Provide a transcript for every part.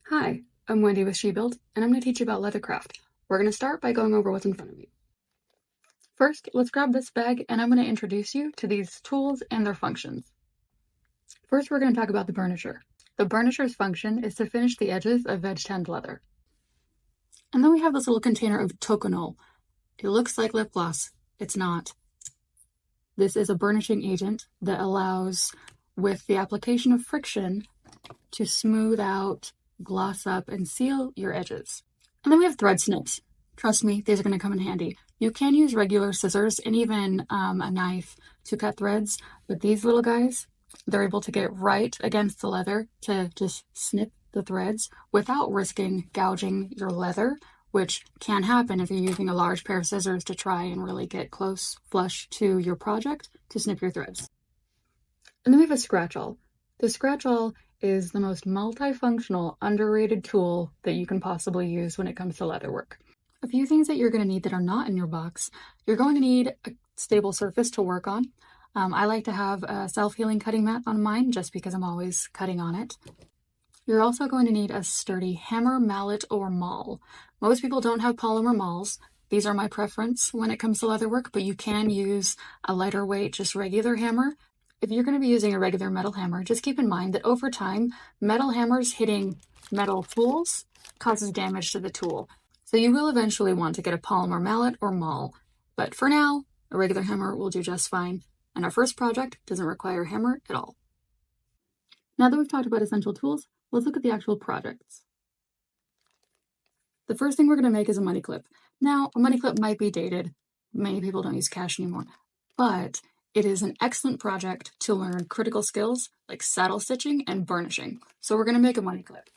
Hi, I'm Wendy with SheBuild, and I'm going to teach you about leathercraft. We're going to start by going over what's in front of you. First, let's grab this bag, and I'm going to introduce you to these tools and their functions. First, we're going to talk about the burnisher. The burnisher's function is to finish the edges of veg-tanned leather. And then we have this little container of tokonol. It looks like lip gloss. It's not. This is a burnishing agent that allows, with the application of friction, to smooth out, gloss up, and seal your edges. And then we have thread snips. Trust me, these are going to come in handy. You can use regular scissors and even a knife to cut threads, but these little guys, they're able to get right against the leather to just snip the threads without risking gouging your leather, which can happen if you're using a large pair of scissors to try and really get close, flush to your project to snip your threads. And then we have a scratch-all. The scratch-all is the most multifunctional, underrated tool that you can possibly use when it comes to leatherwork. A few things that you're going to need that are not in your box. You're going to need a stable surface to work on. I like to have a self-healing cutting mat on mine just because I'm always cutting on it. You're also going to need a sturdy hammer, mallet, or maul. Most people don't have polymer mauls. These are my preference when it comes to leatherwork, but you can use a lighter weight, just regular hammer. If you're going to be using a regular metal hammer, just keep in mind that over time, metal hammers hitting metal tools causes damage to the tool. So you will eventually want to get a polymer mallet or maul. But for now, a regular hammer will do just fine. And our first project doesn't require a hammer at all. Now that we've talked about essential tools, let's look at the actual projects. The first thing we're going to make is a money clip. Now, a money clip might be dated. Many people don't use cash anymore. But it is an excellent project to learn critical skills like saddle stitching and burnishing. So we're going to make a money clip.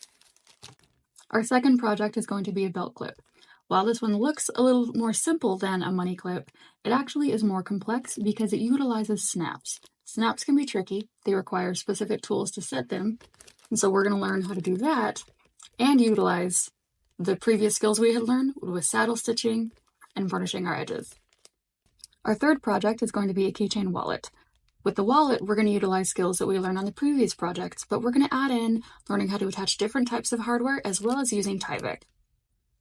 Our second project is going to be a belt clip. While this one looks a little more simple than a money clip, it actually is more complex because it utilizes snaps. Snaps can be tricky. They require specific tools to set them. And so we're going to learn how to do that and utilize the previous skills we had learned with saddle stitching and burnishing our edges. Our third project is going to be a keychain wallet. With the wallet, we're going to utilize skills that we learned on the previous projects, but we're going to add in learning how to attach different types of hardware as well as using Tyvek.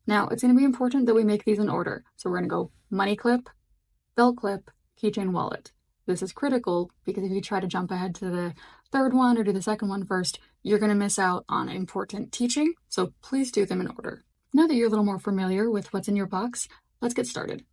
Now, it's going to be important that we make these in order. So we're going to go money clip, belt clip, keychain wallet. This is critical because if you try to jump ahead to the third one or do the second one first, you're going to miss out on important teaching. So please do them in order. Now that you're a little more familiar with what's in your box, let's get started.